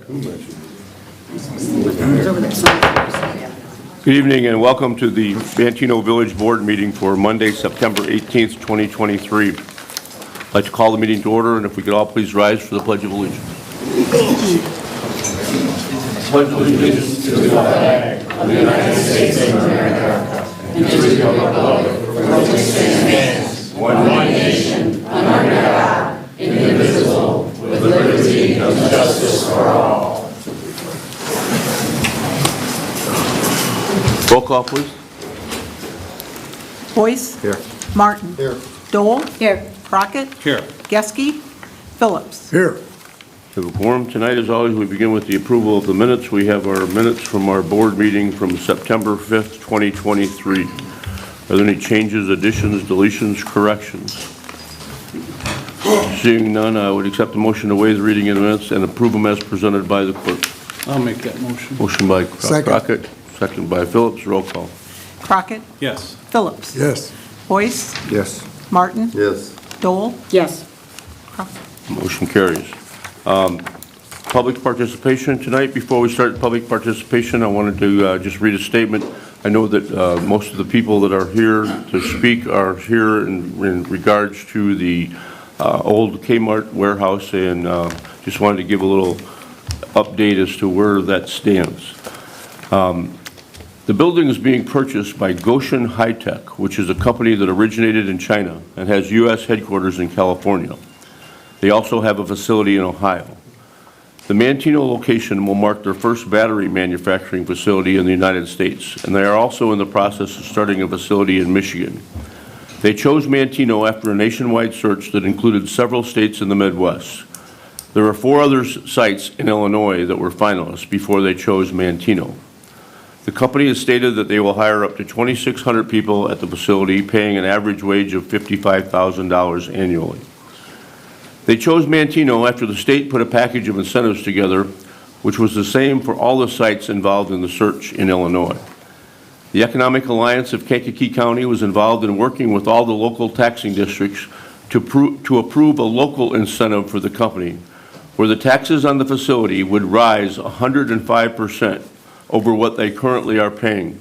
Good evening and welcome to the Manteno Village Board meeting for Monday, September 18th, 2023. I'd like to call the meeting to order, and if we could all please rise for the Pledge of Allegiance. Pledge allegiance to the flag of the United States of America and to the republic for which it stands, one nation, under God, indivisible, with liberty and justice for all. Roll call, please. Boyce. Here. Martin. Here. Dole. Here. Crockett. Here. Geske. Phillips. Here. We have a quorum tonight. As always, we begin with the approval of the minutes. We have our minutes from our board meeting from September 5th, 2023. Are there any changes, additions, deletions, corrections? Seeing none, I would accept the motion to waive the reading of the minutes and approve them as presented by the clerk. I'll make that motion. Motion by Second. Crockett, second by Phillips. Roll call. Crockett. Yes. Phillips. Yes. Boyce. Yes. Martin. Yes. Dole. Yes. Motion carries. Public participation tonight. Before we start public participation, I wanted to just read a statement. I know that most of the people that are here to speak are here in regards to the old Kmart warehouse, and just wanted to give a little update as to where that stands. The building is being purchased by Goshen High Tech, which is a company that originated in China and has U.S. headquarters in California. They also have a facility in Ohio. The Manteno location will mark their first battery manufacturing facility in the United States, and they are also in the process of starting a facility in Michigan. They chose Manteno after a nationwide search that included several states in the Midwest. There are 4 other sites in Illinois that were finalists before they chose Manteno. The company has stated that they will hire up to 2,600 people at the facility, paying an average wage of $55,000 annually. They chose Manteno after the state put a package of incentives together, which was the same for all the sites involved in the search in Illinois. The Economic Alliance of Kankakee County was involved in working with all the local taxing districts to approve a local incentive for the company, where the taxes on the facility would rise 105% over what they currently are paying.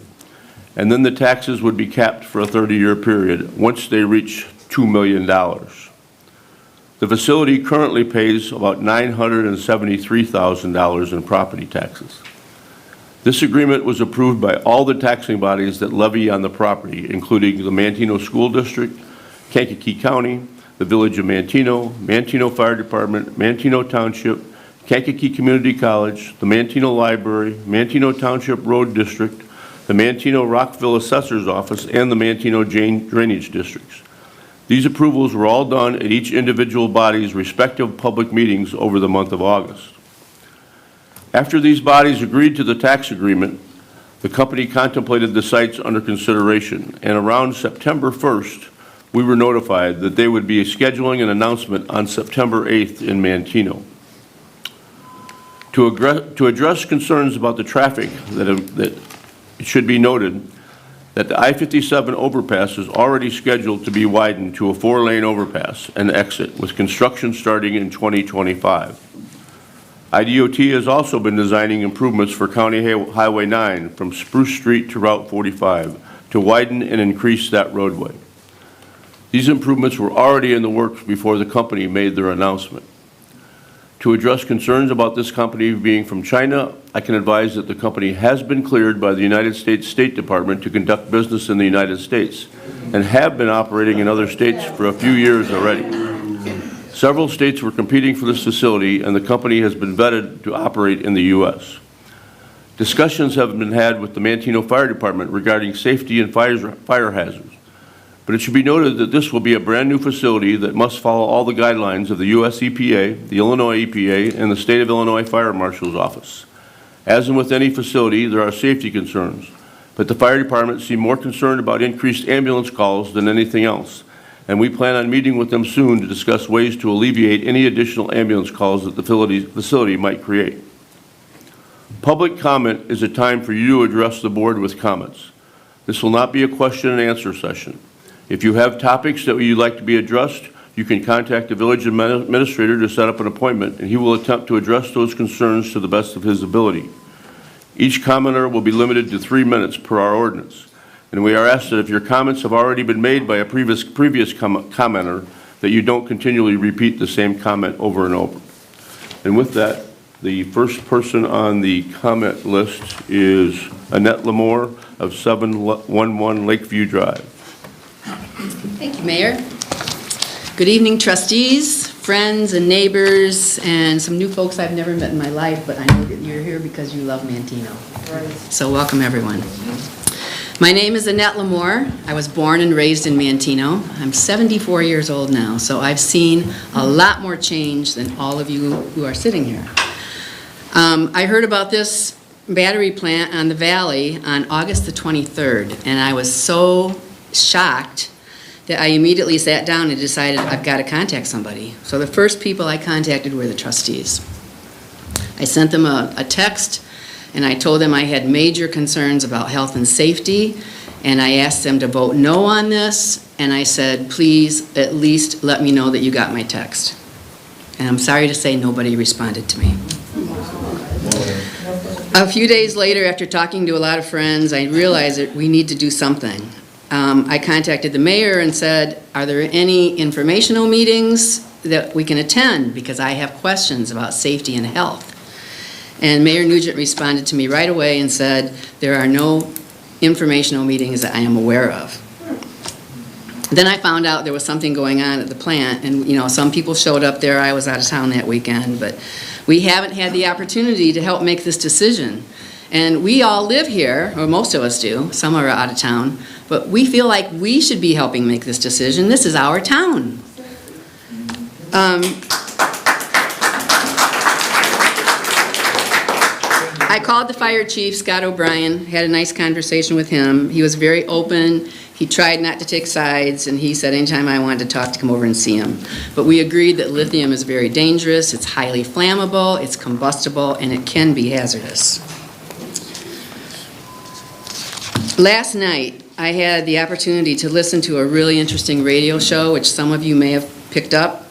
And then the taxes would be capped for a 30-year period once they reach $2 million. The facility currently pays about $973,000 in property taxes. This agreement was approved by all the taxing bodies that levy on the property, including the Manteno School District, Kankakee County, the Village of Manteno, Manteno Fire Department, Manteno Township, Kankakee Community College, the Manteno Library, Manteno Township Road District, the Manteno Rockville Assessor's Office, and the Manteno Drainage Districts. These approvals were all done at each individual body's respective public meetings over the month of August. After these bodies agreed to the tax agreement, the company contemplated the sites under consideration, and around September 1st, we were notified that they would be scheduling an announcement on September 8th in Manteno. To address concerns about the traffic, that it should be noted that the I-57 overpass is already scheduled to be widened to a 4-lane overpass and exit, with construction starting in 2025. IDOT has also been designing improvements for County Highway 9 from Spruce Street to Route 45 to widen and increase that roadway. These improvements were already in the works before the company made their announcement. To address concerns about this company being from China, I can advise that the company has been cleared by the United States State Department to conduct business in the United States and have been operating in other states for a few years already. Several states were competing for this facility, and the company has been vetted to operate in the U.S. Discussions have been had with the Manteno Fire Department regarding safety and fire hazards. But it should be noted that this will be a brand new facility that must follow all the guidelines of the U.S. EPA, the Illinois EPA, and the State of Illinois Fire Marshal's Office. As in with any facility, there are safety concerns, but the fire department seems more concerned about increased ambulance calls than anything else, and we plan on meeting with them soon to discuss ways to alleviate any additional ambulance calls that the facility might create. Public comment is a time for you to address the board with comments. This will not be a question and answer session. If you have topics that you'd like to be addressed, You can contact the village administrator to set up an appointment, and he will attempt to address those concerns to the best of his ability. Each commenter will be limited to 3 minutes per our ordinance. And we are asked that if your comments have already been made by a previous commenter, that you don't continually repeat the same comment over and over. And with that, the first person on the comment list is Annette Lamore of 711 Lakeview Drive. Thank you, Mayor. Good evening, trustees, friends, and neighbors, and some new folks I've never met in my life, but I know that you're here because you love Manteno. So welcome, everyone. My name is Annette Lamore. I was born and raised in Manteno. I'm 74 years old now, so I've seen a lot more change than all of you who are sitting here. I heard about this battery plant on the valley on August the 23rd, and I was so shocked that I immediately sat down and decided I've got to contact somebody. So the first people I contacted were the trustees. I sent them a text, and I told them I had major concerns about health and safety, and I asked them to vote no on this, and I said, please at least let me know that you got my text. And I'm sorry to say nobody responded to me. A few days later, after talking to a lot of friends, I realized that we need to do something. I contacted the mayor and said, are there any informational meetings that we can attend? Because I have questions about safety and health. And Mayor Nugent responded to me right away and said, there are no informational meetings that I am aware of. Then I found out there was something going on at the plant, and some people showed up there. I was out of town that weekend, but we haven't had the opportunity to help make this decision. And we all live here, or most of us do, some are out of town, but we feel like we should be helping make this decision. This is our town. I called the fire chief, Scott O'Brien, had a nice conversation with him. He was very open. He tried not to take sides, and he said anytime I wanted to talk to come over and see him. But we agreed that lithium is very dangerous, it's highly flammable, it's combustible, and it can be hazardous. Last night, I had the opportunity to listen to a really interesting radio show, which some of you may have picked up.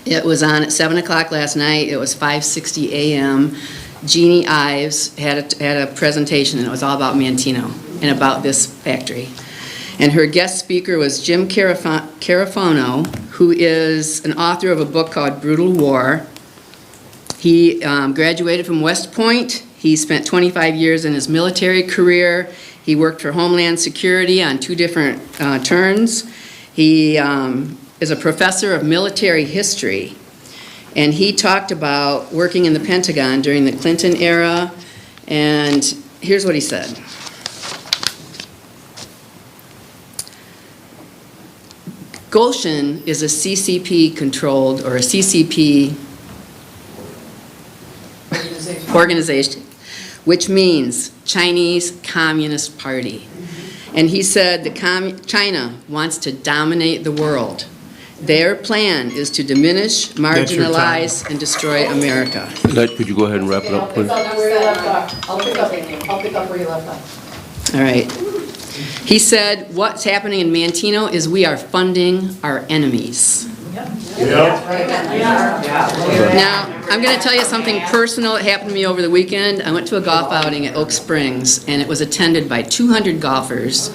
It was on at 7 o'clock last night. It was 5:60 a.m. Jeannie Ives had a presentation, and it was all about Manteno and about this factory. And her guest speaker was Jim Carafano, who is an author of a book called Brutal War. He graduated from West Point. He spent 25 years in his military career. He worked for Homeland Security on 2 different turns. He is a professor of military history. And he talked about working in the Pentagon during the Clinton era. And here's what he said. Goshen is a CCP-controlled, or a CCP organization, which means Chinese Communist Party. And he said that China wants to dominate the world. Their plan is to diminish, marginalize, and destroy America. Annette, could you go ahead and wrap it up, please? I'll pick up where you left off. All right. He said, what's happening in Manteno is we are funding our enemies. Now, I'm going to tell you something personal that happened to me over the weekend. I went to a golf outing at Oak Springs, and it was attended by 200 golfers.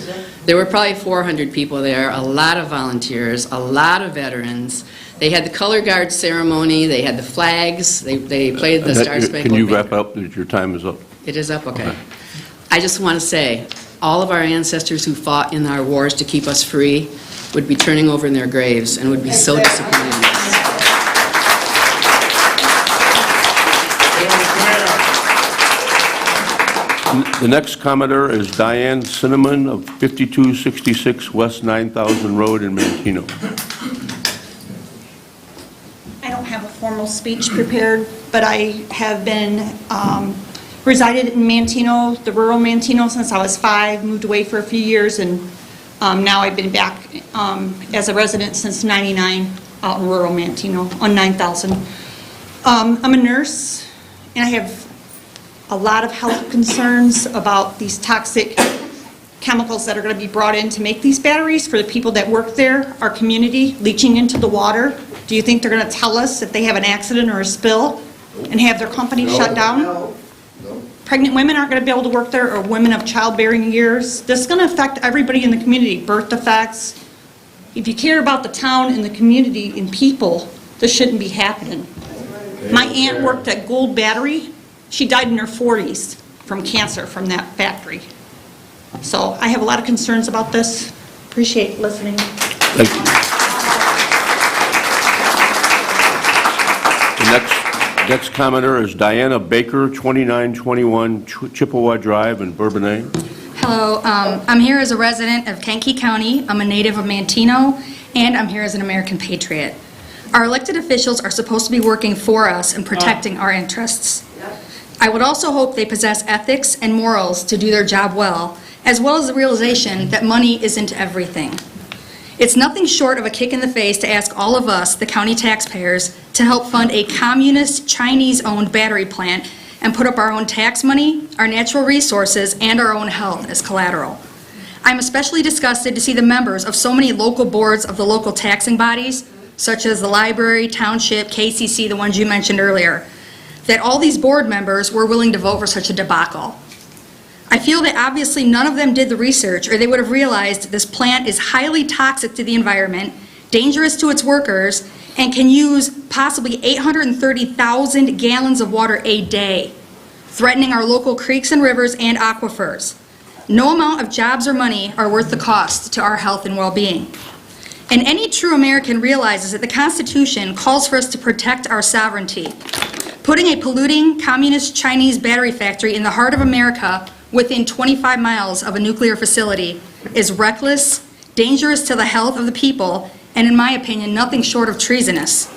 There were probably 400 people there, a lot of volunteers, a lot of veterans. They had the color guard ceremony, they had the flags, they played the Star Spangled Banner. Can you wrap up? Your time is up. It is up, okay. I just want to say, all of our ancestors who fought in our wars to keep us free would be turning over in their graves and would be so disappointed in us. The next commenter is Diane Cinnamon of 5266 West 9000 Road in Manteno. I don't have a formal speech prepared, but I have been resided in Manteno, the rural Manteno, since I was 5, moved away for a few years, and now I've been back as a resident since '99 out in rural Manteno on 9000. I'm a nurse, and I have a lot of health concerns about these toxic chemicals that are going to be brought in to make these batteries for the people that work there, our community, leaching into the water? Do you think they're going to tell us if they have an accident or a spill and have their company shut down? No. Pregnant women aren't going to be able to work there, or women of childbearing years. This is going to affect everybody in the community, birth defects. If you care about the town and the community and people, this shouldn't be happening. My aunt worked at Gold Battery. She died in her 40s from cancer from that factory. So I have a lot of concerns about this. Appreciate listening. Thank you. The next commenter is Diana Baker, 2921 Chippewa Drive in Bourbonnais. Hello, I'm here as a resident of Kankakee County. I'm a native of Manteno, and I'm here as an American patriot. Our elected officials are supposed to be working for us and protecting our interests. I would also hope they possess ethics and morals to do their job well as the realization that money isn't everything. It's nothing short of a kick in the face to ask all of us, the county taxpayers, to help fund a communist, Chinese-owned battery plant and put up our own tax money, our natural resources, and our own health as collateral. I'm especially disgusted to see the members of so many local boards of the local taxing bodies, such as the library, township, KCC, the ones you mentioned earlier, that all these board members were willing to vote for such a debacle. I feel that obviously none of them did the research, or they would have realized this plant is highly toxic to the environment, dangerous to its workers, and can use possibly 830,000 gallons of water a day, threatening our local creeks and rivers and aquifers. No amount of jobs or money are worth the cost to our health and well-being. And any true American realizes that the Constitution calls for us to protect our sovereignty. Putting a polluting communist Chinese battery factory in the heart of America within 25 miles of a nuclear facility is reckless, dangerous to the health of the people, and in my opinion, nothing short of treasonous.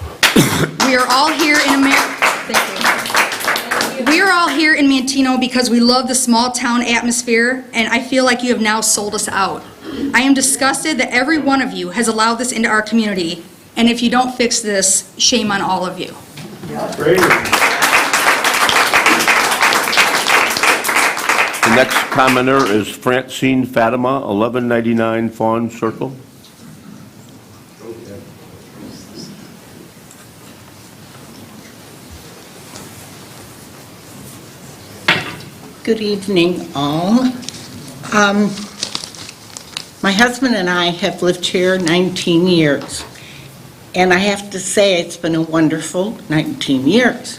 We are all here in America. Thank you. We are all here in Manteno because we love the small town atmosphere, and I feel like you have now sold us out. I am disgusted that every one of you has allowed this into our community, and if you don't fix this, shame on all of you. The next commenter is Francine Fatima, 1199 Fawn Circle. Good evening, all. My husband and I have lived here 19 years, and I have to say it's been a wonderful 19 years.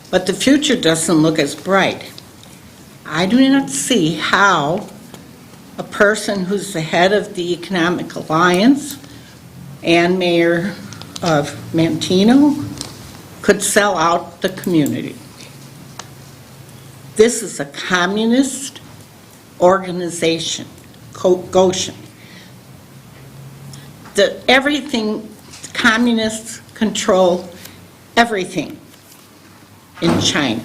But the future doesn't look as bright. I do not see how a person who's the head of the Economic Alliance and mayor of Manteno could sell out the community. This is a communist organization, Goshen. Communists control everything in China,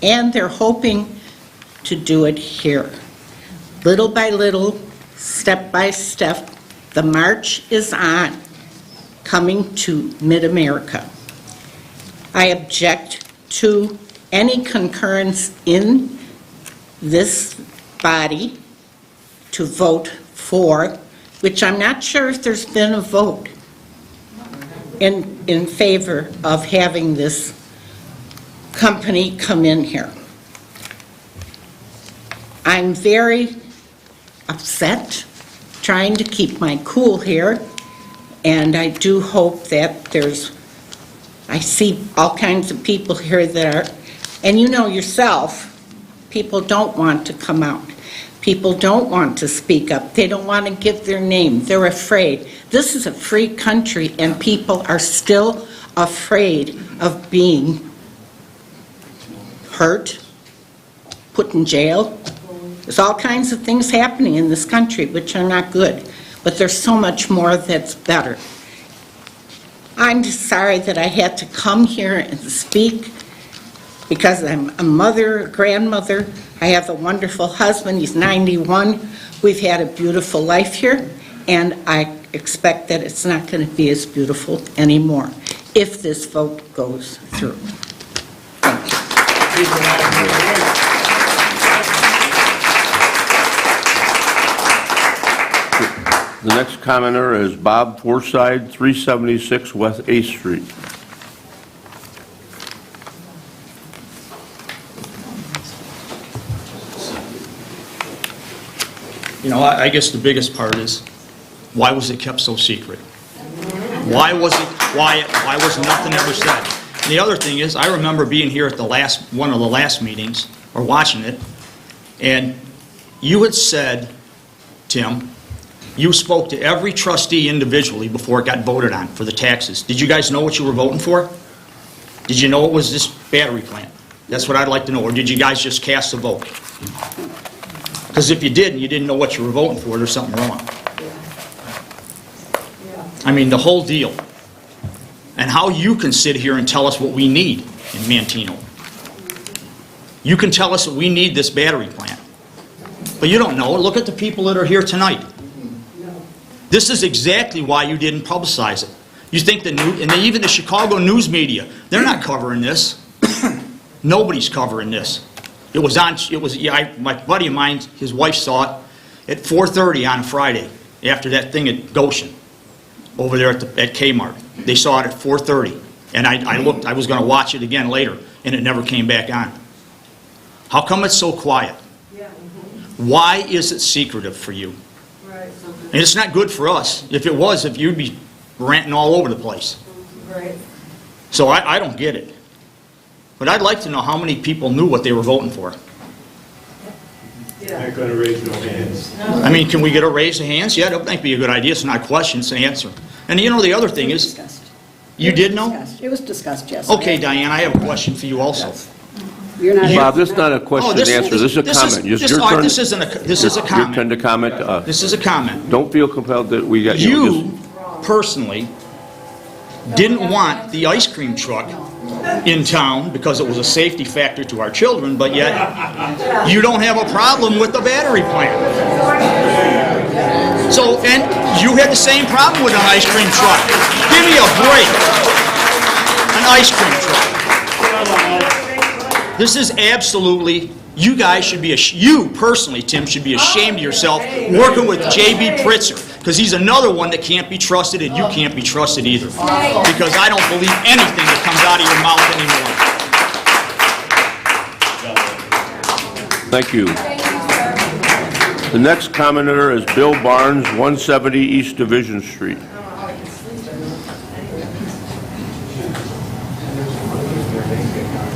and they're hoping to do it here. Little by little, step by step, the march is on, coming to mid-America. I object to any concurrence in this body to vote for, which I'm not sure if there's been a vote in favor of having this company come in here. I'm very upset, trying to keep my cool here, and I do hope that I see all kinds of people here that are, and you know yourself, people don't want to come out. People don't want to speak up. They don't want to give their name. They're afraid. This is a free country, and people are still afraid of being hurt, put in jail. There's all kinds of things happening in this country which are not good, but there's so much more that's better. I'm just sorry that I had to come here and speak because I'm a mother, a grandmother. I have a wonderful husband. He's 91. We've had a beautiful life here, and I expect that it's not going to be as beautiful anymore if this vote goes through. Thank you. The next commenter is Bob Forsythe, 376 West 8th Street. You know, I guess the biggest part is, why was it kept so secret? Why was nothing ever said? And the other thing is, I remember being here at one of the last meetings, or watching it, and you had said, Tim, you spoke to every trustee individually before it got voted on for the taxes. Did you guys know what you were voting for? Did you know it was this battery plant? That's what I'd like to know. Or did you guys just cast a vote? Because if you did and you didn't know what you were voting for, there's something wrong. I mean, the whole deal. And how you can sit here and tell us what we need in Manteno. You can tell us that we need this battery plant. But you don't know. Look at the people that are here tonight. This is exactly why you didn't publicize it. You think even the Chicago news media, they're not covering this. Nobody's covering this. My buddy of mine, his wife saw it at 4:30 on a Friday, after that thing at Goshen, over there at Kmart. They saw it at 4:30, and I looked, I was going to watch it again later, and it never came back on. How come it's so quiet? Why is it secretive for you? And it's not good for us. If it was, if you'd be ranting all over the place. So I don't get it. But I'd like to know how many people knew what they were voting for. Not going to raise no hands. I mean, can we get a raise of hands? Yeah, that might be a good idea. It's not a question, it's an answer. And you know, the other thing is, you did know? It was discussed, yes. Okay, Diane, I have a question for you also. You're not. Bob, this is not a question and answer. This is a comment. This is a Your comment. turn to comment. This is a comment. Don't feel compelled that we got You personally didn't want the ice cream truck in town because it was a safety factor to our children, but yet you don't have a problem with the battery plant. So, and you had the same problem with an ice cream truck. Give me a break. An ice cream truck. This is absolutely, you guys should be, you personally, Tim, should be ashamed of yourself working with J.B. Pritzker, because he's another one that can't be trusted, and you can't be trusted either. Because I don't believe anything that comes out of your mouth anymore. Thank you. The next commenter is Bill Barnes, 170 East Division Street.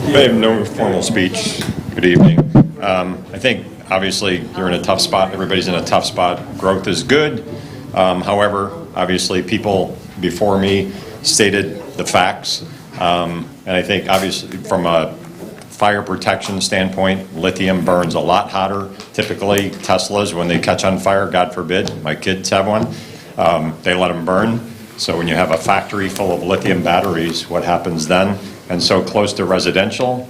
I have no formal speech. Good evening. I think, obviously, you're in a tough spot. Everybody's in a tough spot. Growth is good. However, obviously, people before me stated the facts. And I think, obviously, from a fire protection standpoint, lithium burns a lot hotter. Typically, Teslas, when they catch on fire, God forbid, my kids have one, they let them burn. So when you have a factory full of lithium batteries, what happens then? And so close to residential,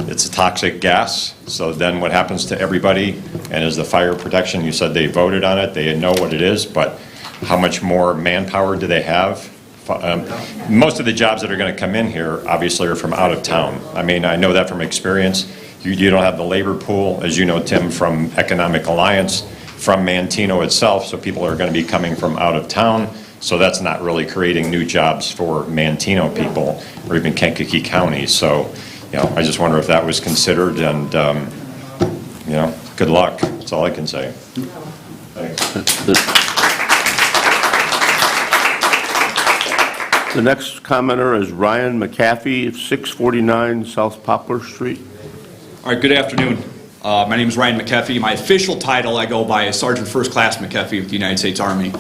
it's a toxic gas. So then what happens to everybody? And as the fire protection, you said they voted on it, they know what it is, but how much more manpower do they have? Most of the jobs that are going to come in here, obviously, are from out of town. I mean, I know that from experience. You don't have the labor pool, as you know, Tim, from Economic Alliance, from Manteno itself, so people are going to be coming from out of town. So that's not really creating new jobs for Manteno people or even Kankakee County. So, you know, I just wonder if that was considered, and, you know, good luck. That's all I can say. Thanks. The next commenter is Ryan McAfee, 649 South Poplar Street. All right, good afternoon. My name is Ryan McAfee. My official title I go by is Sergeant First Class McAfee with the United States Army.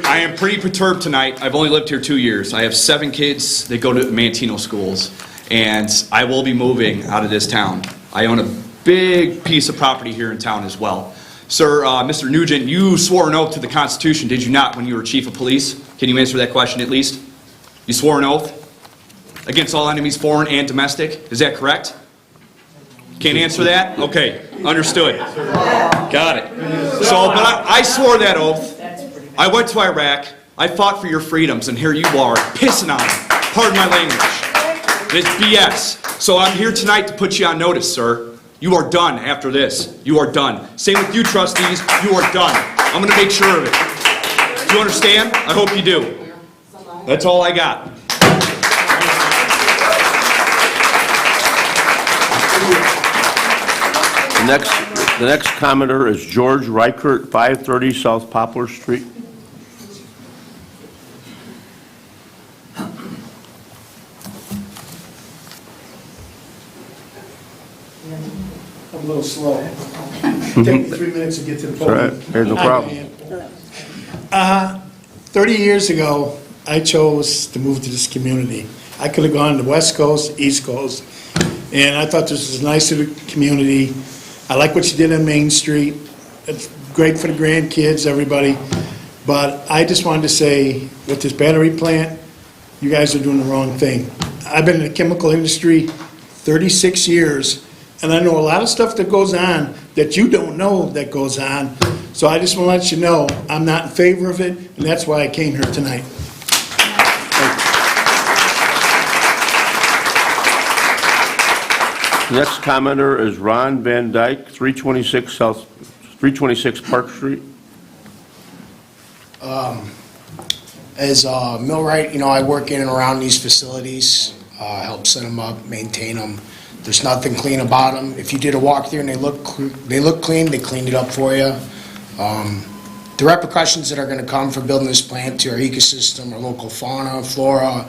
I am pretty perturbed tonight. I've only lived here 2 years. I have 7 kids that go to Manteno schools, and I will be moving out of this town. I own a big piece of property here in town as well. Sir, Mr. Nugent, you swore an oath to the Constitution, did you not, when you were Chief of Police? Can you answer that question at least? You swore an oath against all enemies, foreign and domestic. Is that correct? Can't answer that? Okay, understood. Got it. So, but I swore that oath. I went to Iraq. I fought for your freedoms, and here you are, pissing on them. Pardon my language. It's BS. So I'm here tonight to put you on notice, sir. You are done after this. You are done. Same with you, trustees. You are done. I'm going to make sure of it. Do you understand? I hope you do. That's all I got. The next commenter is George Reichert, 530 South Poplar Street. I'm a little slow. Take me 3 minutes to get to the All right, podium. hey, no problem. 30 years ago, I chose to move to this community. I could have gone to the West Coast, East Coast, and I thought this was a nice little community. I like what you did on Main Street. It's great for the grandkids, everybody. But I just wanted to say, with this battery plant, you guys are doing the wrong thing. I've been in the chemical industry 36 years, and I know a lot of stuff that goes on that you don't know that goes on. So I just want to let you know, I'm not in favor of it, and that's why I came here tonight. The next commenter is Ron Van Dyke, 326 Park Street. As a millwright, I work in and around these facilities, help set them up, maintain them. There's nothing clean about them. If you did a walkthrough and they look clean, they cleaned it up for you. The repercussions that are going to come for building this plant to our ecosystem, our local fauna, flora,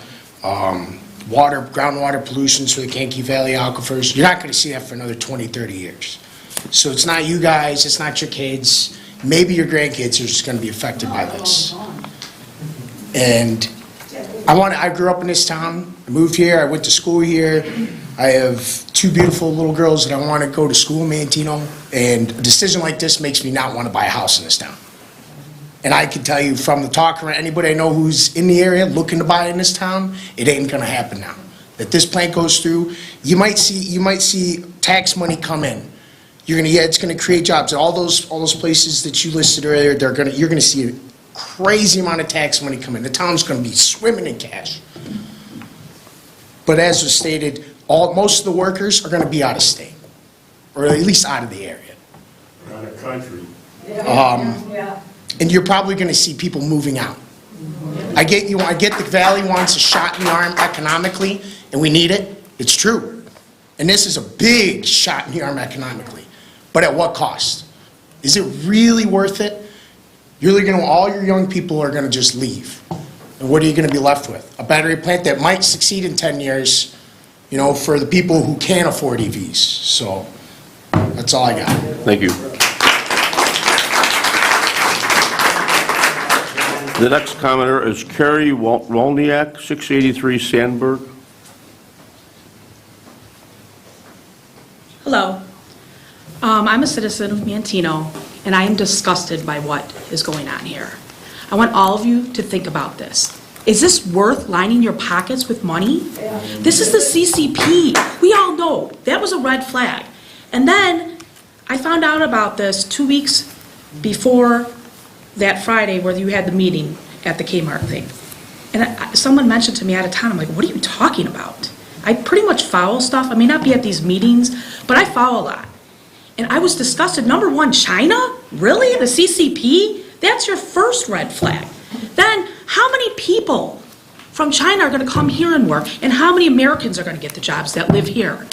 groundwater pollutions for the Kankakee Valley aquifers, you're not going to see that for another 20, 30 years. So it's not you guys, it's not your kids, maybe your grandkids are just going to be affected by this. And I grew up in this town, I moved here, I went to school here, I have 2 beautiful little girls that I want to go to school in Manteno, and a decision like this makes me not want to buy a house in this town. And I can tell you from the talk around, anybody I know who's in the area looking to buy in this town, it ain't gonna happen now. That this plant goes through, you might see tax money come in. It's gonna create jobs. All those places that you listed earlier, you're gonna see a crazy amount of tax money come in. The town's gonna be swimming in cash. But as was stated, most of the workers are gonna be out of state, or at least out of the area. Out of country. And you're probably going to see people moving out. I get the valley wants a shot in the arm economically, and we need it. It's true. And this is a big shot in the arm economically. But at what cost? Is it really worth it? All your young people are going to just leave. And what are you going to be left with? A battery plant that might succeed in 10 years, for the people who can't afford EVs. So that's all I got. Thank you. The next commenter is Carrie Wolniak, 683 Sandburg. Hello. I'm a citizen of Manteno, and I am disgusted by what is going on here. I want all of you to think about this. Is this worth lining your pockets with money? This is the CCP. We all know that was a red flag. And then I found out about this 2 weeks before that Friday where you had the meeting at the Kmart thing. And someone mentioned to me out of town, I'm like, what are you talking about? I pretty much follow stuff. I may not be at these meetings, but I follow a lot. And I was disgusted. Number one, China? Really? The CCP? That's your first red flag. Then, how many people from China are going to come here and work, and how many Americans are going to get the jobs that live here?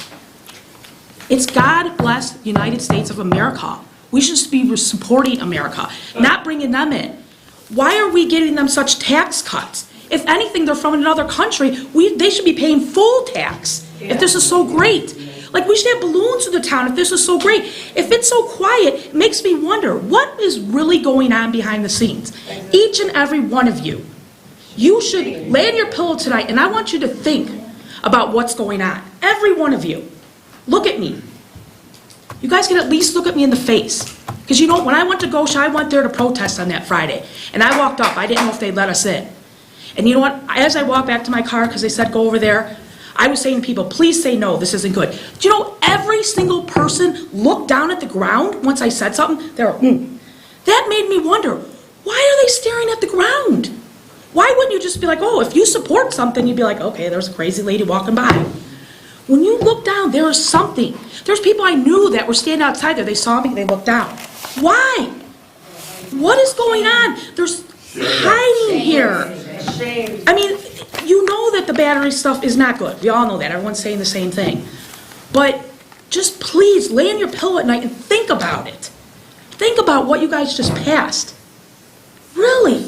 It's God bless the United States of America. We should be supporting America, not bringing them in. Why are we getting them such tax cuts? If anything, they're from another country. They should be paying full tax if this is so great. Like, we should have balloons in the town if this is so great. If it's so quiet, it makes me wonder, what is really going on behind the scenes? Each and every one of you, you should lay on your pillow tonight, and I want you to think about what's going on. Every one of you. Look at me. You guys can at least look at me in the face. Because when I went to Gosha, I went there to protest on that Friday. And I walked up. I didn't know if they'd let us in. And you know what? As I walked back to my car, because they said go over there, I was saying to people, please say no, this isn't good. Do you know every single person looked down at the ground once I said something? They were, That made me wonder, why are they staring at the ground? Why wouldn't you just be like, oh, if you support something, you'd be like, okay, there's a crazy lady walking by. When you look down, there is something. There's people I knew that were standing outside there. They saw me, they looked down. Why? What is going on? There's hiding here. I mean, you know that the battery stuff is not good. We all know that. Everyone's saying the same thing. But just please lay on your pillow at night and think about it. Think about what you guys just passed. Really.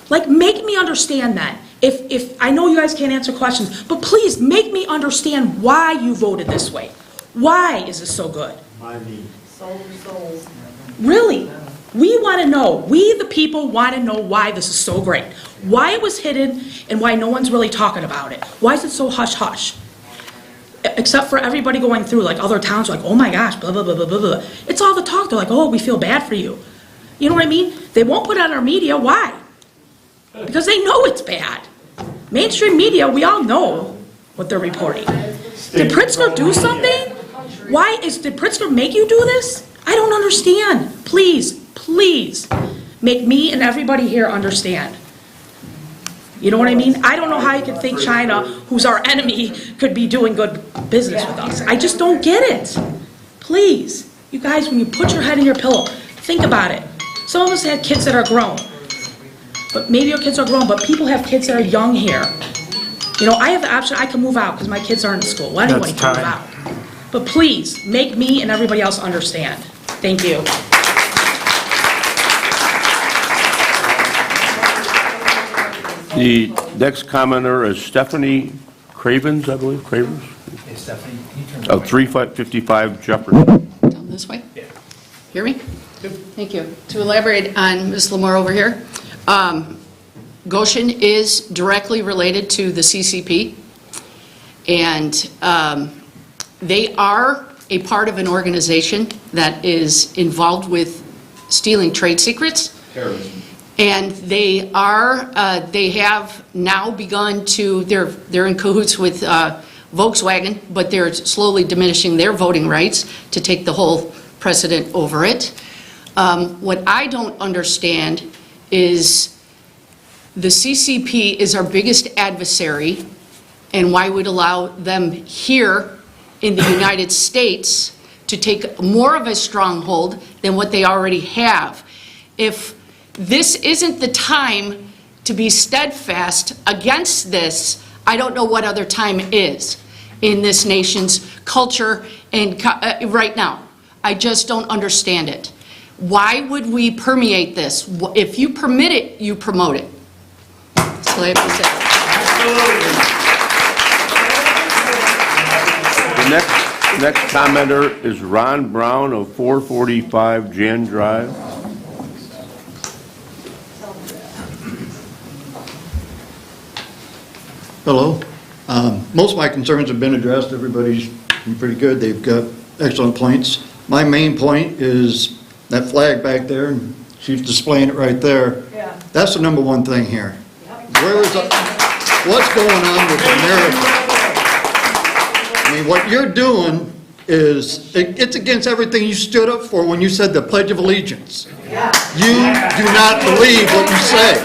Like, make me understand that. If I know you guys can't answer questions, but please make me understand why you voted this way. Why is this so good? Really. We want to know. We, the people, want to know why this is so great. Why it was hidden and why no one's really talking about it. Why is it so hush-hush? Except for everybody going through, like other towns, like, oh my gosh, blah, blah, blah, blah, blah, blah. It's all the talk. They're like, oh, we feel bad for you. You know what I mean? They won't put it on our media. Why? Because they know it's bad. Mainstream media, we all know what they're reporting. Did Pritzker do something? Did Pritzker make you do this? I don't understand. Please, please, make me and everybody here understand. You know what I mean? I don't know how you could think China, who's our enemy, could be doing good business with us. I just don't get it. Please, you guys, when you put your head in your pillow, think about it. Some of us have kids that are grown. But maybe your kids are grown, but people have kids that are young here. You know, I have the option, I can move out because my kids aren't in school. Well, anybody can move out. But please, make me and everybody else understand. Thank you. The next commenter is Stephanie Cravens, I believe, Cravens? Hey, Stephanie, can you turn Of 3555 Jefferson. Down this way? Yeah. Hear me? Thank you. To elaborate on Ms. Lamore over here, Goshen is directly related to the CCP, and they are a part of an organization that is involved with stealing trade secrets. Terrorism. And they have now begun to, they're in cahoots with Volkswagen, but they're slowly diminishing their voting rights to take the whole precedent over it. What I don't understand is the CCP is our biggest adversary, and why would allow them here in the United States to take more of a stronghold than what they already have. If this isn't the time to be steadfast against this, I don't know what other time is in this nation's culture and right now. I just don't understand it. Why would we permeate this? If you permit it, you promote it. That's all I have to say. The next commenter is Ron Brown of 445 Jan Drive. Hello. Most of my concerns have been addressed. Everybody's been pretty good. They've got excellent points. My main point is that flag back there, and she's displaying it right there. Yeah. That's the number one thing here. What's going on with America? I mean, what you're doing is, it's against everything you stood up for when you said the Pledge of Allegiance. Yeah. You do not believe what you say.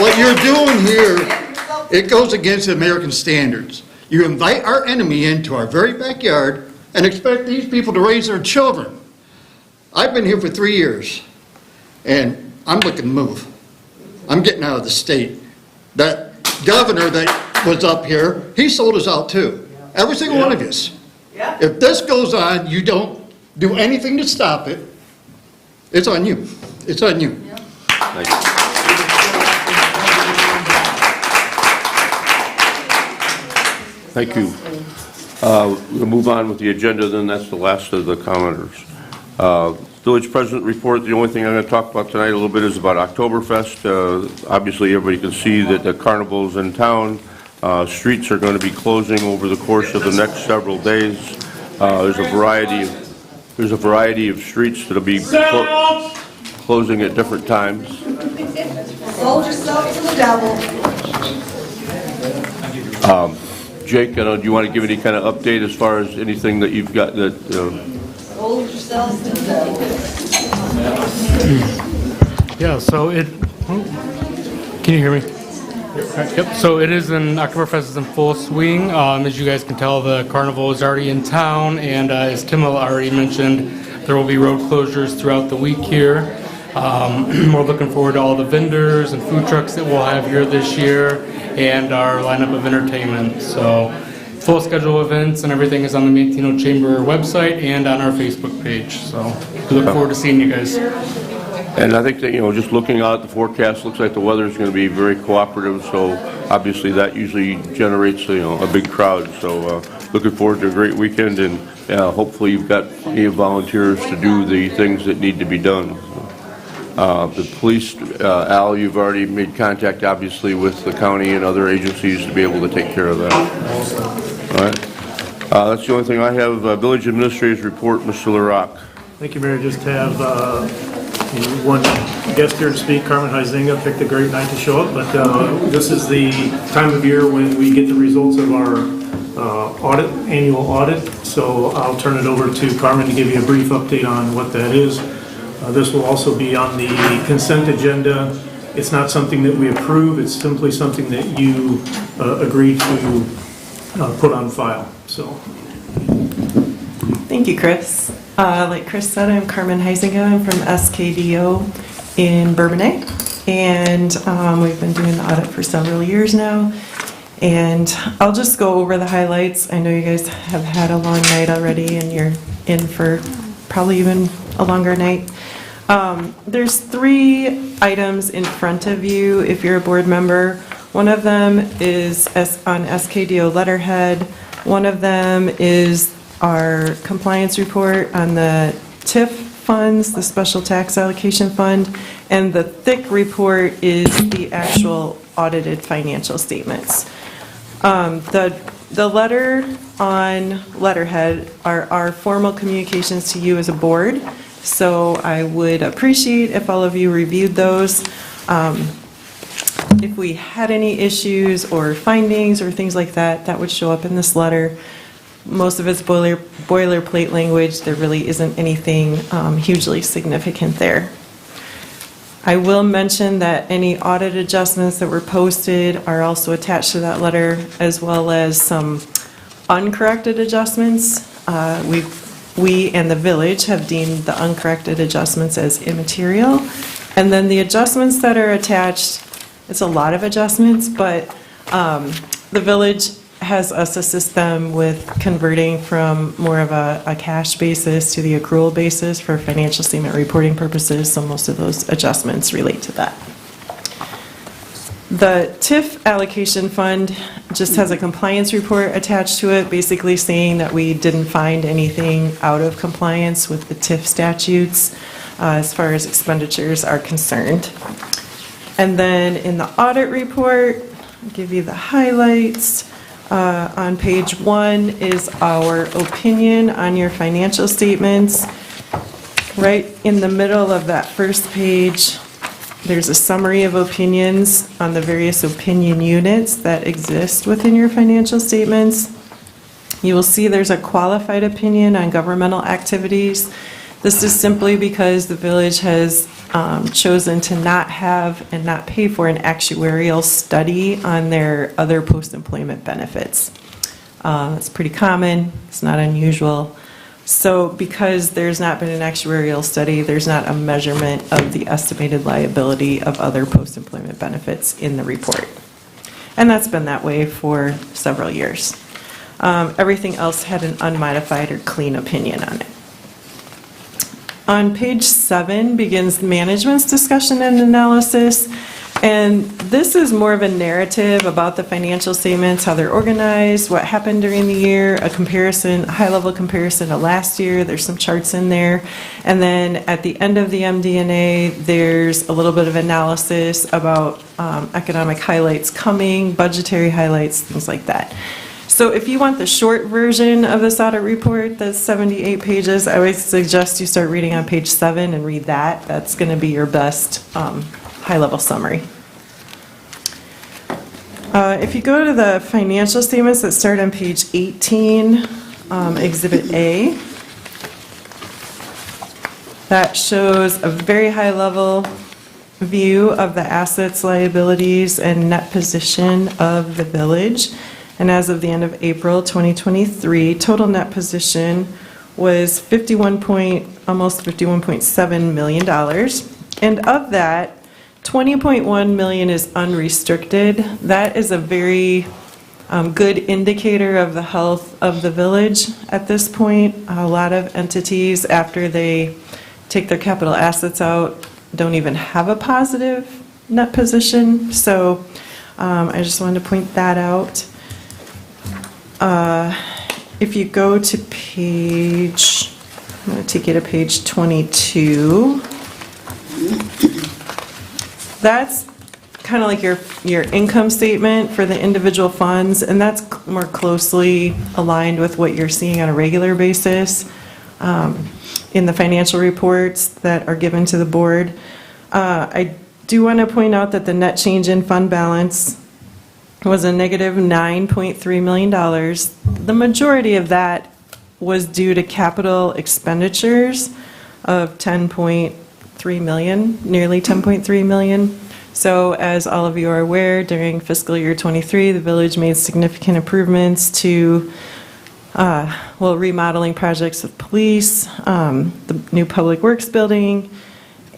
What you're doing here, it goes against American standards. You invite our enemy into our very backyard and expect these people to raise their children. I've been here for 3 years, and I'm looking to move. I'm getting out of the state. That governor that was up here, he sold us out too. Every single one of us. If this goes on, you don't do anything to stop it, it's on you. It's on you. Thank you. Thank you. We'll move on with the agenda, then that's the last of the commenters. Village President report, the only thing I'm going to talk about tonight a little bit is about Oktoberfest. Obviously, everybody can see that the carnival's in town. Streets are going to be closing over the course of the next several days. There's a variety of streets that'll be closing at different times. Sold yourself to the devil. Jake, do you want to give any kind of update as far as anything that you've got that? Sold yourselves to the devil. Yeah, so can you hear me? Yep, so it is in, Oktoberfest is in full swing. As you guys can tell, the carnival is already in town, and as Tim already mentioned, there will be road closures throughout the week here. We're looking forward to all the vendors and food trucks that we'll have here this year, and our lineup of entertainment. So full schedule of events and everything is on the Manteno Chamber website and on our Facebook page. So we look forward to seeing you guys. And I think that, just looking out at the forecast, looks like the weather is going to be very cooperative, so obviously that usually generates, a big crowd. So looking forward to a great weekend, and hopefully you've got plenty of volunteers to do the things that need to be done. The police, Al, you've already made contact, obviously, with the county and other agencies to be able to take care of that. All right. That's the only thing I have. Village Administrator's Report, Mr. LaRock. Thank you, Mayor. Just have one guest here to speak. Carmen Huizinga picked a great night to show up, but this is the time of year when we get the results of our annual audit. So I'll turn it over to Carmen to give you a brief update on what that is. This will also be on the consent agenda. It's not something that we approve. It's simply something that you agree to put on file. So. Thank you, Chris. Like Chris said, I'm Carmen Huizinga. I'm from SKDO in Bourbonnais, and we've been doing the audit for several years now. And I'll just go over the highlights. I know you guys have had a long night already, and you're in for probably even a longer night. There's 3 items in front of you if you're a board member. One of them is on SKDO letterhead. One of them is our compliance report on the TIF funds, the Special Tax Allocation Fund, and the thick report is the actual audited financial statements. The letter on letterhead are our formal communications to you as a board, so I would appreciate if all of you reviewed those. If we had any issues or findings or things like that, that would show up in this letter. Most of it's boilerplate language. There really isn't anything hugely significant there. I will mention that any audit adjustments that were posted are also attached to that letter, as well as some uncorrected adjustments. We and the village have deemed the uncorrected adjustments as immaterial. And then the adjustments that are attached, it's a lot of adjustments, but the village has us assist them with converting from more of a cash basis to the accrual basis for financial statement reporting purposes, so most of those adjustments relate to that. The TIF allocation fund just has a compliance report attached to it, basically saying that we didn't find anything out of compliance with the TIF statutes as far as expenditures are concerned. And then in the audit report, I'll give you the highlights. On page 1 is our opinion on your financial statements. Right in the middle of that first page, there's a summary of opinions on the various opinion units that exist within your financial statements. You will see there's a qualified opinion on governmental activities. This is simply because the village has chosen to not have and not pay for an actuarial study on their other post-employment benefits. It's pretty common, it's not unusual. So because there's not been an actuarial study, there's not a measurement of the estimated liability of other post-employment benefits in the report. And that's been that way for several years. Everything else had an unmodified or clean opinion on it. On page 7 begins management's discussion and analysis, and this is more of a narrative about the financial statements, how they're organized, what happened during the year, a comparison, a high-level comparison to last year. There's some charts in there, and then at the end of the MD&A, there's a little bit of analysis about economic highlights coming, budgetary highlights, things like that. So if you want the short version of this audit report, that's 78 pages, I would suggest you start reading on page 7 and read that. That's going to be your best high-level summary. If you go to the financial statements that start on page 18, Exhibit A, that shows a very high-level view of the assets, liabilities, and net position of the village. And as of the end of April 2023, total net position was almost $51.7 million. And of that, $20.1 million is unrestricted. That is a very good indicator of the health of the village at this point. A lot of entities, after they take their capital assets out, don't even have a positive net position. So I just wanted to point that out. If you go to page, I'm going to take you to page 22. That's kind of like your income statement for the individual funds, and that's more closely aligned with what you're seeing on a regular basis in the financial reports that are given to the board. I do want to point out that the net change in fund balance was a negative $9.3 million. The majority of that was due to capital expenditures of $10.3 million, nearly $10.3 million. So as all of you are aware, during fiscal year 23, the village made significant improvements to remodeling projects with police, the new public works building,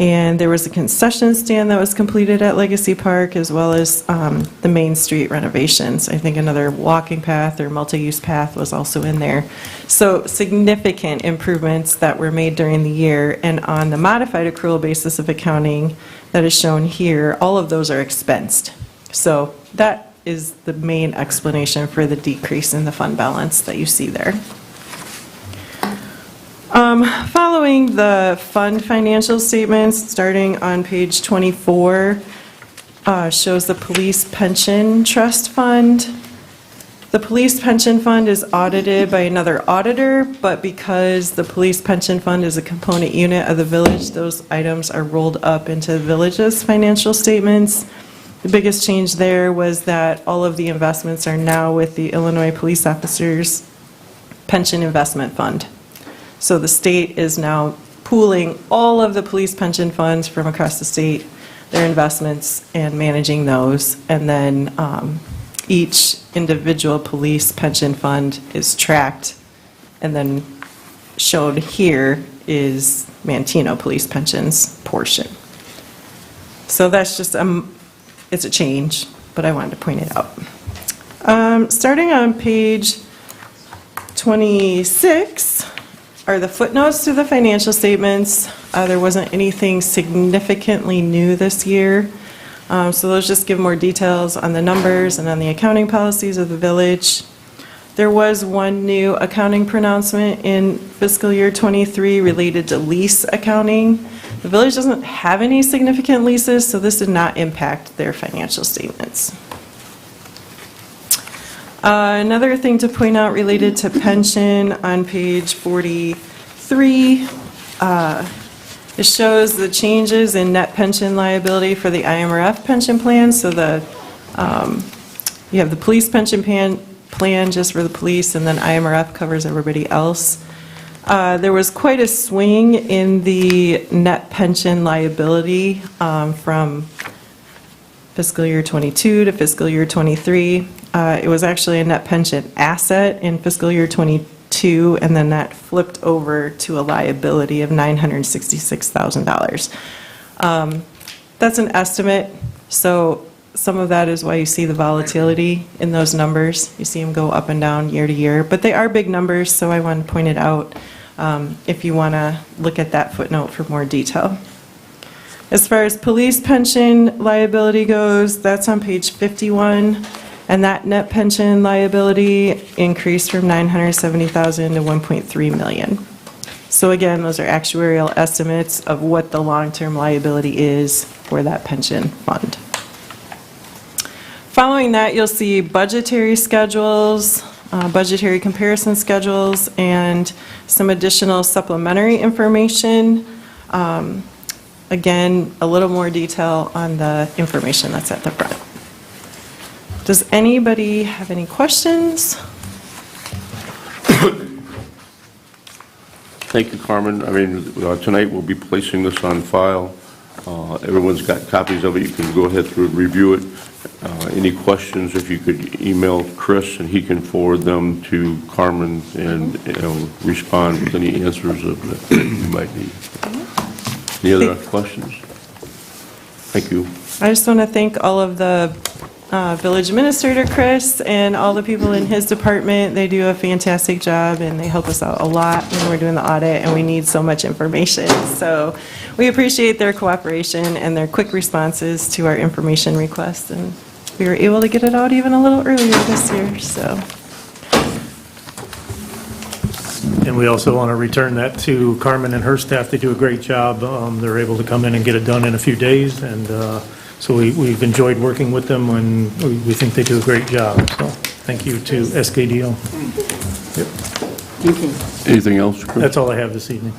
and there was a concession stand that was completed at Legacy Park, as well as the Main Street renovations. I think another walking path or multi-use path was also in there. So significant improvements that were made during the year, and on the modified accrual basis of accounting that is shown here, all of those are expensed. So that is the main explanation for the decrease in the fund balance that you see there. Following the fund financial statements, starting on page 24, shows the police pension trust fund. The police pension fund is audited by another auditor, but because the police pension fund is a component unit of the village, those items are rolled up into the village's financial statements. The biggest change there was that all of the investments are now with the Illinois Police Officers Pension Investment Fund. So the state is now pooling all of the police pension funds from across the state, their investments, and managing those. And then each individual police pension fund is tracked, and then shown here is Manteno Police Pensions portion. So that's just, it's a change, but I wanted to point it out. Starting on page 26, are the footnotes to the financial statements. There wasn't anything significantly new this year. So those just give more details on the numbers and on the accounting policies of the village. There was one new accounting pronouncement in fiscal year 23 related to lease accounting. The village doesn't have any significant leases, so this did not impact their financial statements. Another thing to point out related to pension on page 43, it shows the changes in net pension liability for the IMRF pension plan. So you have the police pension plan just for the police, and then IMRF covers everybody else. There was quite a swing in the net pension liability from fiscal year 22 to fiscal year 23. It was actually a net pension asset in fiscal year 22, and then that flipped over to a liability of $966,000. That's an estimate, so some of that is why you see the volatility in those numbers. You see them go up and down year to year, but they are big numbers, so I want to point it out if you want to look at that footnote for more detail. As far as police pension liability goes, that's on page 51, and that net pension liability increased from $970,000 to $1.3 million. So again, those are actuarial estimates of what the long-term liability is for that pension fund. Following that, you'll see budgetary schedules, budgetary comparison schedules, and some additional supplementary information. Again, a little more detail on the information that's at the front. Does anybody have any questions? Thank you, Carmen. I mean, tonight we'll be placing this on file. Everyone's got copies of it. You can go ahead through and review it. Any questions, if you could email Chris, and he can forward them to Carmen and respond with any answers that you might need. Any other questions? Thank you. I just want to thank all of the village administrator, Chris, and all the people in his department. They do a fantastic job, and they help us out a lot when we're doing the audit, and we need so much information. So we appreciate their cooperation and their quick responses to our information requests, and we were able to get it out even a little earlier this year, so. And we also want to return that to Carmen and her staff. They do a great job. They're able to come in and get it done in a few days, and so we've enjoyed working with them, and we think they do a great job. So thank you to SKDO. Yep. Thank you. Anything else, Chris? That's all I have this evening.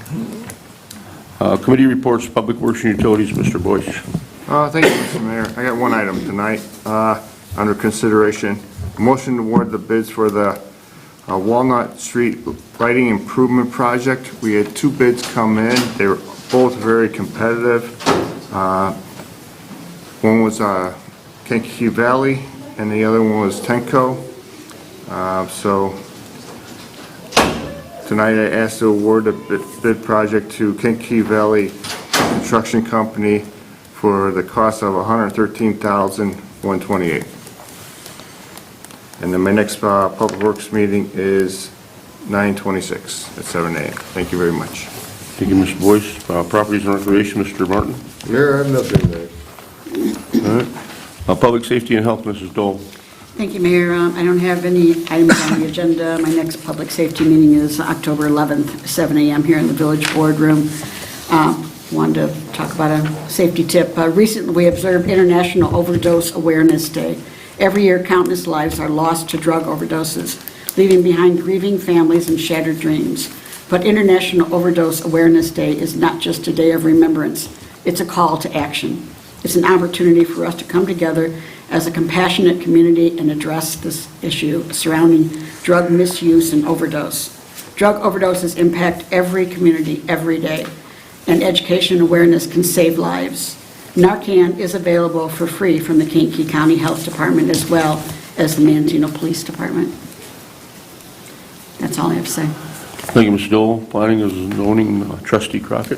Committee reports, Public Works and Utilities, Mr. Boyce. Thank you, Mr. Mayor. I got one item tonight under consideration. A motion to award the bids for the Walnut Street Lighting Improvement Project. We had 2 bids come in. They were both very competitive. One was Kankakee Valley, and the other one was Tenco. So tonight I asked to award the bid project to Kankakee Valley Construction Company for the cost of $113,128. And then my next Public Works meeting is 9/26 at 7 a.m. Thank you very much. Thank you, Mr. Boyce. Properties and Recreation, Mr. Martin. Mayor, I have nothing there. All right. Public Safety and Health, Mrs. Dole. Thank you, Mayor. I don't have any items on the agenda. My next public safety meeting is October 11th, 7 a.m. here in the Village Boardroom. Wanted to talk about a safety tip. Recently, we observed International Overdose Awareness Day. Every year, countless lives are lost to drug overdoses, leaving behind grieving families and shattered dreams. But International Overdose Awareness Day is not just a day of remembrance. It's a call to action. It's an opportunity for us to come together as a compassionate community and address this issue surrounding drug misuse and overdose. Drug overdoses impact every community every day, and education and awareness can save lives. Narcan is available for free from the Kankakee County Health Department as well as the Manteno Police Department. That's all I have to say. Thank you, Mr. Dole. Planning and Zoning, Trustee Crockett.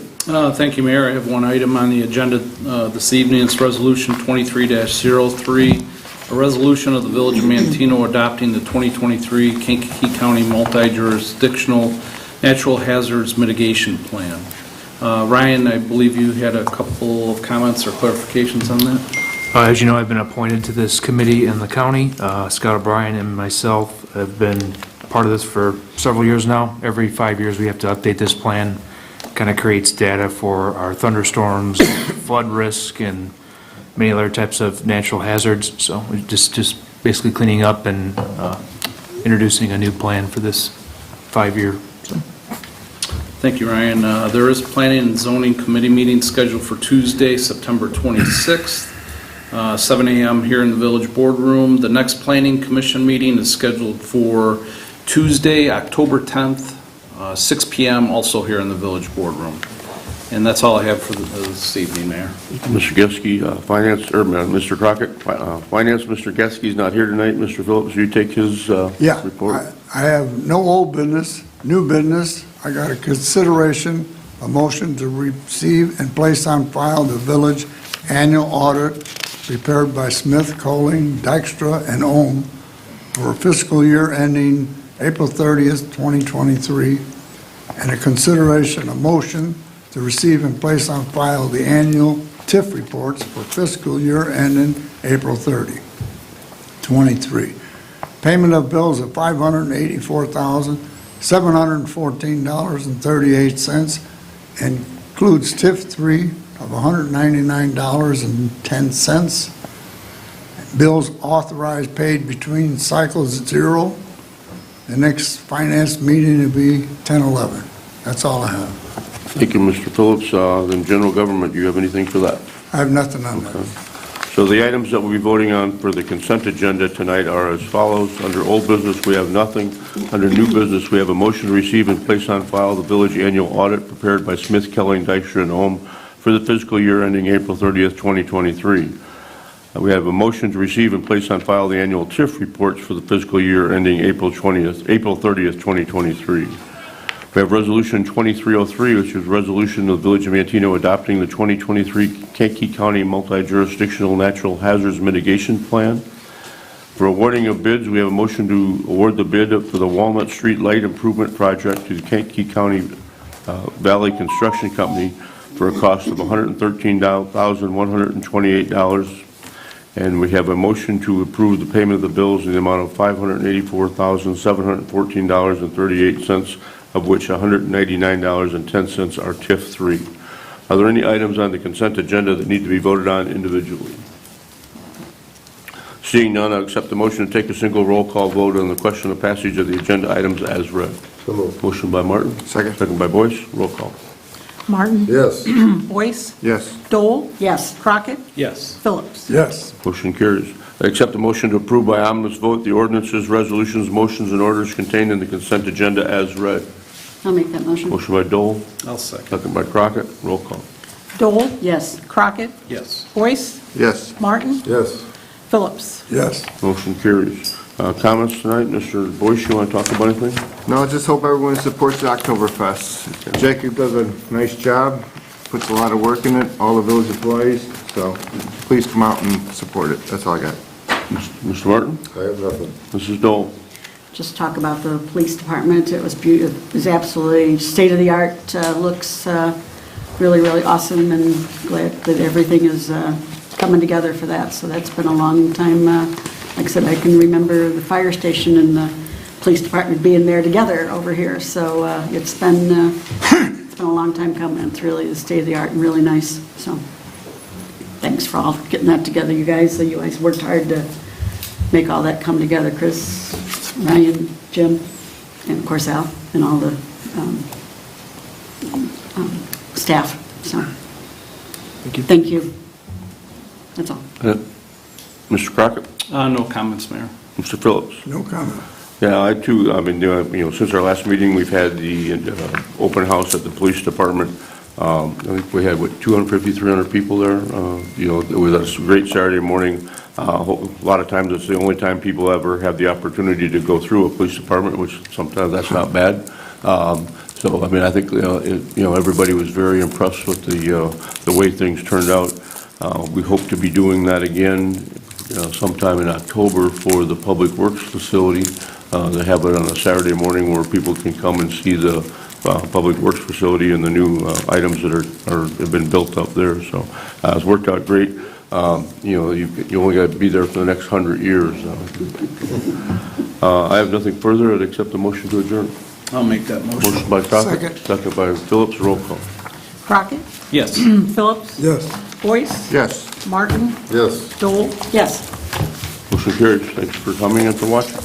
Thank you, Mayor. I have one item on the agenda this evening. It's Resolution 23-03, a resolution of the Village of Manteno adopting the 2023 Kankakee County Multi-Jurisdictional Natural Hazards Mitigation Plan. Ryan, I believe you had a couple of comments or clarifications on that? As you know, I've been appointed to this committee in the county. Scott O'Brien and myself have been part of this for several years now. Every 5 years we have to update this plan. Kind of creates data for our thunderstorms, flood risk, and many other types of natural hazards. So we're just basically cleaning up and introducing a new plan for this 5-year. Thank you, Ryan. There is a Planning and Zoning Committee meeting scheduled for Tuesday, September 26th, 7 a.m. here in the Village Boardroom. The next Planning Commission meeting is scheduled for Tuesday, October 10th, 6 p.m., also here in the Village Boardroom. And that's all I have for this evening, Mayor. Mr. Geske, Finance, or Mr. Crockett, Finance, Mr. Geske's not here tonight. Mr. Phillips, will you take his report? I have no old business, new business. I got a consideration, a motion to receive and place on file the village annual audit prepared by Smith, Colling, Dykstra, and Ohm for fiscal year ending April 30th, 2023, and a consideration, a motion to receive and place on file the annual TIF reports for fiscal year ending April 30, 23. Payment of bills of $584,714.38 includes TIF 3 of $199.10. Bills authorized paid between cycles 0. The next finance meeting will be 10/11. That's all I have. Thank you, Mr. Phillips. Then General Government, do you have anything for that? I have nothing on that. So the items that we'll be voting on for the consent agenda tonight are as follows. Under old business, we have nothing. Under new business, we have a motion to receive and place on file the village annual audit prepared by Smith, Kelling, Dykstra, and Ohm for the fiscal year ending April 30th, 2023. We have a motion to receive and place on file the annual TIF reports for the fiscal year ending April 30th, 2023. We have Resolution 2303, which is resolution of the Village of Manteno adopting the 2023 Kankakee County Multi-Jurisdictional Natural Hazards Mitigation Plan. For awarding of bids, we have a motion to award the bid for the Walnut Street Light Improvement Project to the Kankakee County Valley Construction Company for a cost of $113,128. And we have a motion to approve the payment of the bills in the amount of $584,714.38, of which $199.10 are TIF 3. Are there any items on the consent agenda that need to be voted on individually? Seeing none, I'll accept the motion to take a single roll call vote on the question of passage of the agenda items as read. So moved. Motion by Martin. Second. Second by Boyce. Roll call. Martin? Yes. Boyce? Yes. Dole? Yes. Crockett? Yes. Phillips? Yes. Motion carries. I accept the motion to approve by omnibus vote the ordinances, resolutions, motions, and orders contained in the consent agenda as read. I'll make that motion. Motion by Dole. I'll second. Second by Crockett. Roll call. Dole? Yes. Crockett? Yes. Boyce? Yes. Martin? Yes. Phillips? Yes. Motion carries. Comments tonight? Mr. Boyce, you want to talk about anything? No, I just hope everyone supports the Oktoberfest. Jacob does a nice job, puts a lot of work in it, all the village employees, so please come out and support it. That's all I got. Mr. Martin? I have nothing. Mrs. Dole? Just talk about the police department. It was beautiful. It was absolutely state-of-the-art. Looks really, really awesome, and glad that everything is coming together for that. So that's been a long time. Like I said, I can remember the fire station and the police department being there together over here. So it's been a long time coming. It's really the state-of-the-art and really nice. So thanks for all getting that together, you guys. So you guys worked hard to make all that come together. Chris, Ryan, Jim, and of course Al, and all the staff. So Thank you. thank you. That's all. Mr. Crockett? No comments, Mayor. Mr. Phillips? No comment. Yeah, I too, I've been doing, since our last meeting, we've had the open house at the police department. I think we had, 250, 300 people there. It was a great Saturday morning. A lot of times it's the only time people ever have the opportunity to go through a police department, which sometimes that's not bad. So, I think, everybody was very impressed with the way things turned out. We hope to be doing that again sometime in October for the Public Works facility. They have it on a Saturday morning where people can come and see the Public Works facility and the new items that have been built up there. So it's worked out great. You only got to be there for the next 100 years. I have nothing further. I'd accept the motion to adjourn. I'll make that motion. Motion by Crockett. Second. By Phillips. Roll call. Crockett? Yes. Phillips? Yes. Boyce? Yes. Martin? Yes. Dole? Yes. Motion carries. Thanks for coming and for watching.